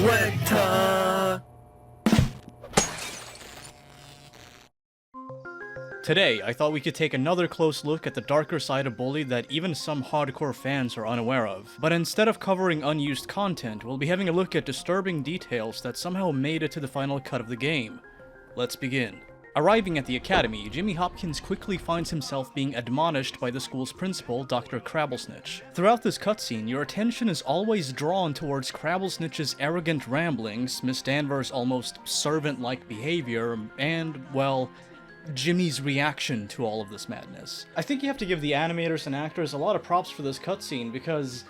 SWEGTA! Today, I thought we could take another close look at the darker side of Bully that even some hardcore fans are unaware of. But instead of covering unused content, we'll be having a look at disturbing details that somehow made it to the final cut of the game. Let's begin. Arriving at the academy, Jimmy Hopkins quickly finds himself being admonished by the school's principal, Dr. Crabblesnitch. Throughout this cutscene, your attention is always drawn towards Crabblesnitch's arrogant ramblings, Miss Danvers' almost servant-like behavior, and, well, Jimmy's reaction to all of this madness. I think you have to give the animators and actors a lot of props for this cutscene because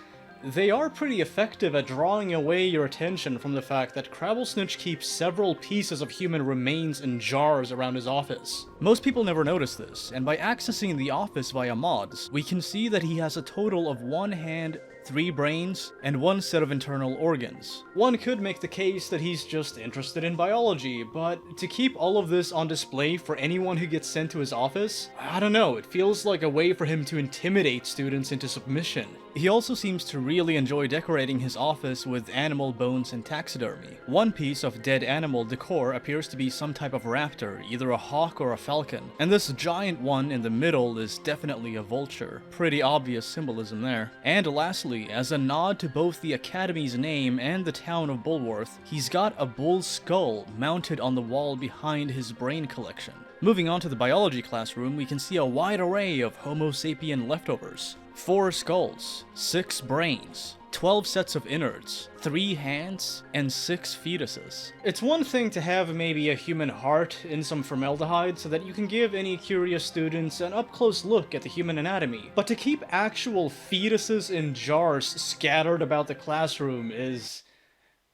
they are pretty effective at drawing away your attention from the fact that Crabblesnitch keeps several pieces of human remains in jars around his office. Most people never notice this, and by accessing the office via mods, we can see that he has a total of 1 hand, 3 brains, and 1 set of internal organs. One could make the case that he's just interested in biology, but to keep all of this on display for anyone who gets sent to his office, I don't know, it feels like a way for him to intimidate students into submission. He also seems to really enjoy decorating his office with animal bones and taxidermy. One piece of dead animal decor appears to be some type of raptor, either a hawk or a falcon, and this giant one in the middle is definitely a vulture. Pretty obvious symbolism there. And lastly, as a nod to both the Academy's name and the town of Bullworth, he's got a bull's skull mounted on the wall behind his brain collection. Moving on to the biology classroom, we can see a wide array of Homo sapien leftovers. 4 skulls, 6 brains, 12 sets of innards, 3 hands, and 6 fetuses. It's one thing to have maybe a human heart in some formaldehyde so that you can give any curious students an up-close look at the human anatomy, but to keep actual fetuses in jars scattered about the classroom is...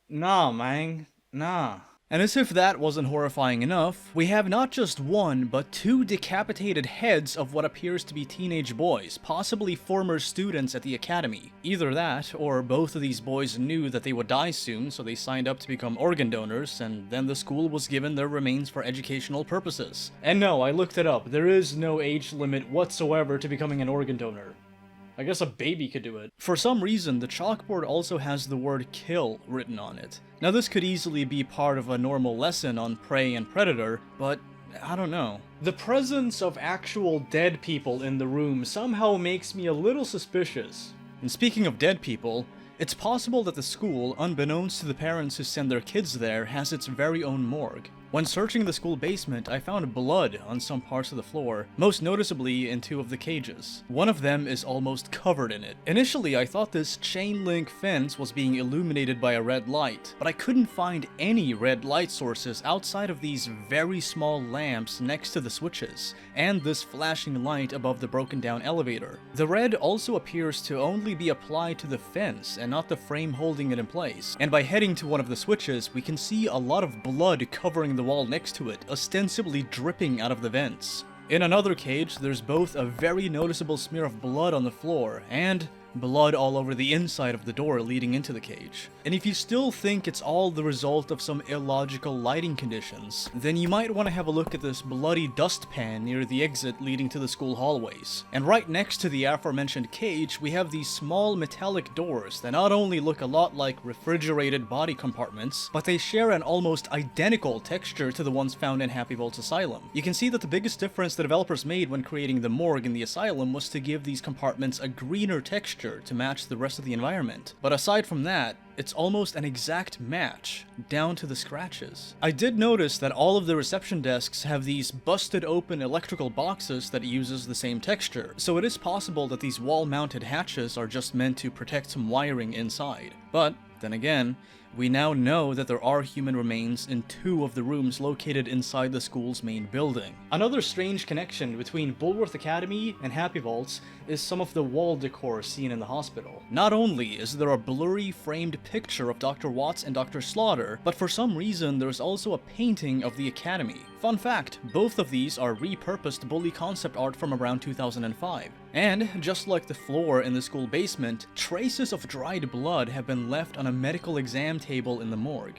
nah, man. Nah. And as if that wasn't horrifying enough, we have not just 1, but 2 decapitated heads of what appears to be teenage boys, possibly former students at the academy. Either that, or both of these boys knew that they would die soon, so they signed up to become organ donors, and then the school was given their remains for educational purposes. And no, I looked it up, there is no age limit whatsoever to becoming an organ donor. I guess a baby could do it. For some reason, the chalkboard also has the word kill written on it. Now this could easily be part of a normal lesson on prey and predator, but I don't know. The presence of actual dead people in the room somehow makes me a little suspicious. And speaking of dead people, it's possible that the school, unbeknownst to the parents who send their kids there, has its very own morgue. When searching the school basement, I found blood on some parts of the floor, most noticeably in 2 of the cages. One of them is almost covered in it. Initially, I thought this chain link fence was being illuminated by a red light, but I couldn't find any red light sources outside of these very small lamps next to the switches, and this flashing light above the broken down elevator. The red also appears to only be applied to the fence and not the frame holding it in place, and by heading to one of the switches, we can see a lot of blood covering the wall next to it, ostensibly dripping out of the vents. In another cage, there's both a very noticeable smear of blood on the floor, and blood all over the inside of the door leading into the cage. And if you still think it's all the result of some illogical lighting conditions, then you might want to have a look at this bloody dustpan near the exit leading to the school hallways. And right next to the aforementioned cage, we have these small metallic doors that not only look a lot like refrigerated body compartments, but they share an almost identical texture to the ones found in Happy Vault's Asylum. You can see that the biggest difference the developers made when creating the morgue in the Asylum was to give these compartments a greener texture to match the rest of the environment. But aside from that, it's almost an exact match, down to the scratches. I did notice that all of the reception desks have these busted open electrical boxes that uses the same texture, so it is possible that these wall-mounted hatches are just meant to protect some wiring inside. But then again, we now know that there are human remains in 2 of the rooms located inside the school's main building. Another strange connection between Bullworth Academy and Happy Vaults is some of the wall decor seen in the hospital. Not only is there a blurry framed picture of Dr. Watts and Dr. Slaughter, but for some reason there's also a painting of the Academy. Fun fact, both of these are repurposed Bully concept art from around 2005. And, just like the floor in the school basement, traces of dried blood have been left on a medical exam table in the morgue.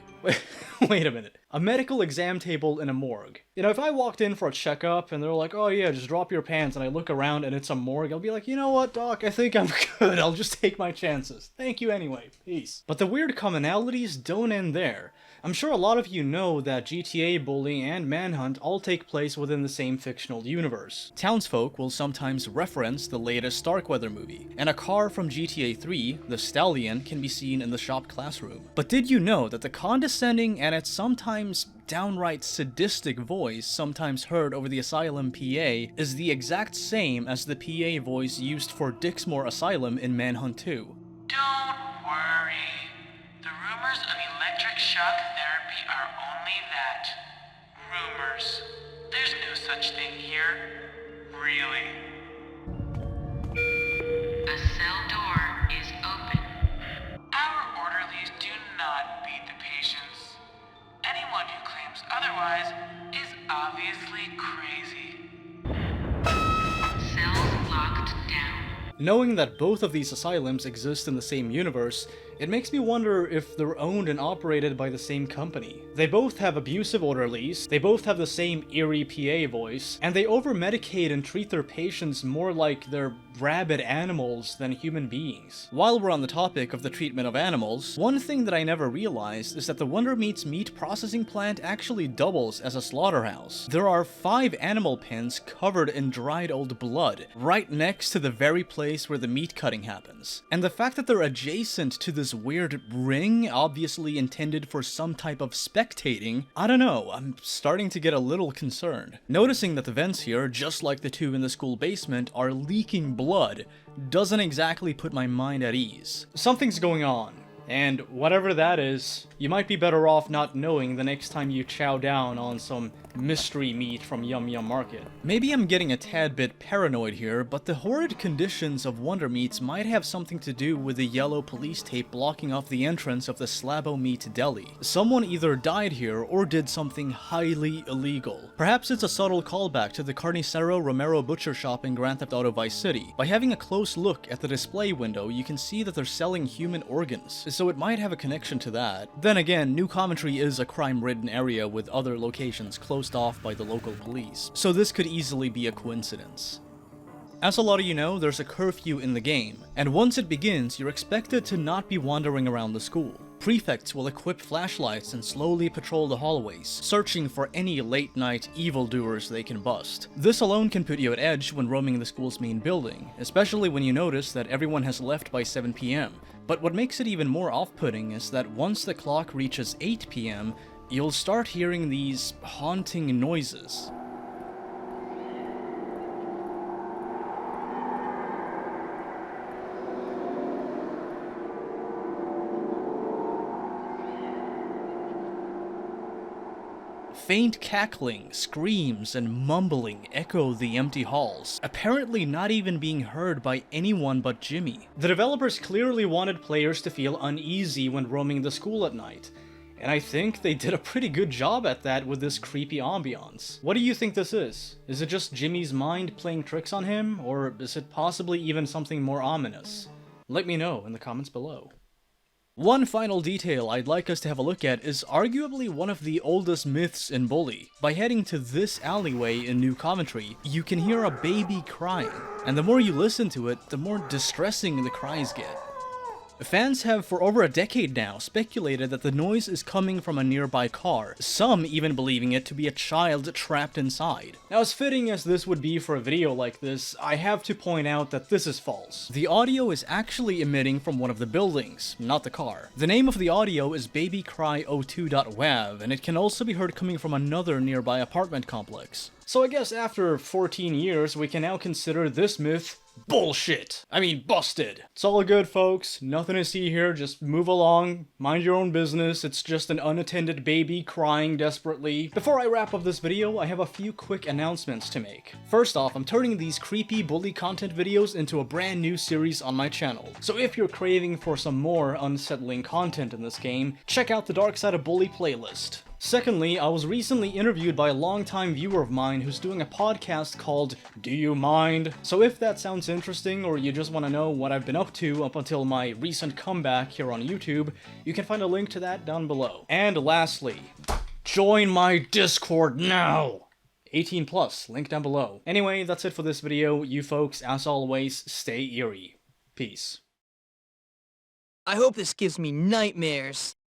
Wait a minute. A medical exam table in a morgue. You know, if I walked in for a checkup and they're like, oh yeah, just drop your pants, and I look around and it's a morgue, I'll be like, you know what, doc, I think I'm good, I'll just take my chances. Thank you anyway, peace. But the weird commonalities don't end there. I'm sure a lot of you know that GTA, Bully, and Manhunt all take place within the same fictional universe. Townsfolk will sometimes reference the latest Starkweather movie, and a car from GTA 3, the Stallion, can be seen in the shop classroom. But did you know that the condescending and at sometimes downright sadistic voice sometimes heard over the Asylum PA is the exact same as the PA voice used for Dixmoor Asylum in Manhunt 2? Don't worry. The rumors of electric shock therapy are only that. Rumors. There's no such thing here. Really. A cell door is open. Our orderlies do not beat the patients. Anyone who claims otherwise is obviously crazy. Cells locked down. Knowing that both of these asylums exist in the same universe, it makes me wonder if they're owned and operated by the same company. They both have abusive orderlies, they both have the same eerie PA voice, and they over-medicate and treat their patients more like they're rabid animals than human beings. While we're on the topic of the treatment of animals, one thing that I never realized is that the Wondermeats meat processing plant actually doubles as a slaughterhouse. There are 5 animal pens covered in dried old blood, right next to the very place where the meat cutting happens. And the fact that they're adjacent to this weird ring, obviously intended for some type of spectating, I don't know, I'm starting to get a little concerned. Noticing that the vents here, just like the 2 in the school basement, are leaking blood doesn't exactly put my mind at ease. Something's going on, and whatever that is, you might be better off not knowing the next time you chow down on some mystery meat from Yum Yum Market. Maybe I'm getting a tad bit paranoid here, but the horrid conditions of Wondermeats might have something to do with the yellow police tape blocking off the entrance of the Slabo Meat Deli. Someone either died here or did something highly illegal. Perhaps it's a subtle callback to the Carnicero Romero butcher shop in Grand Theft Auto Vice City. By having a close look at the display window, you can see that they're selling human organs, so it might have a connection to that. Then again, New Coventry is a crime-ridden area with other locations closed off by the local police, so this could easily be a coincidence. As a lot of you know, there's a curfew in the game, and once it begins, you're expected to not be wandering around the school. Prefects will equip flashlights and slowly patrol the hallways, searching for any late-night evildoers they can bust. This alone can put you at edge when roaming the school's main building, especially when you notice that everyone has left by 7 PM. But what makes it even more off-putting is that once the clock reaches 8 PM, you'll start hearing these haunting noises. Faint cackling, screams, and mumbling echo the empty halls, apparently not even being heard by anyone but Jimmy. The developers clearly wanted players to feel uneasy when roaming the school at night, and I think they did a pretty good job at that with this creepy ambiance. What do you think this is? Is it just Jimmy's mind playing tricks on him, or is it possibly even something more ominous? Let me know in the comments below. One final detail I'd like us to have a look at is arguably one of the oldest myths in Bully. By heading to this alleyway in New Coventry, you can hear a baby crying, and the more you listen to it, the more distressing the cries get. Fans have for over a decade now speculated that the noise is coming from a nearby car, some even believing it to be a child trapped inside. Now, as fitting as this would be for a video like this, I have to point out that this is false. The audio is actually emitting from one of the buildings, not the car. The name of the audio is babycry02.wav, and it can also be heard coming from another nearby apartment complex. So I guess after 14 years, we can now consider this myth bullshit. I mean, busted. It's all good, folks. Nothing to see here. Just move along. Mind your own business. It's just an unattended baby crying desperately. Before I wrap up this video, I have a few quick announcements to make. First off, I'm turning these creepy bully content videos into a brand new series on my channel. So if you're craving for some more unsettling content in this game, check out the Dark Side of Bully playlist. Secondly, I was recently interviewed by a longtime viewer of mine who's doing a podcast called Do You Mind? So if that sounds interesting, or you just want to know what I've been up to up until my recent comeback here on YouTube, you can find a link to that down below. And lastly, Join my Discord now! 18 plus, link down below. Anyway, that's it for this video. You folks, as always, stay eerie. Peace. I hope this gives me nightmares.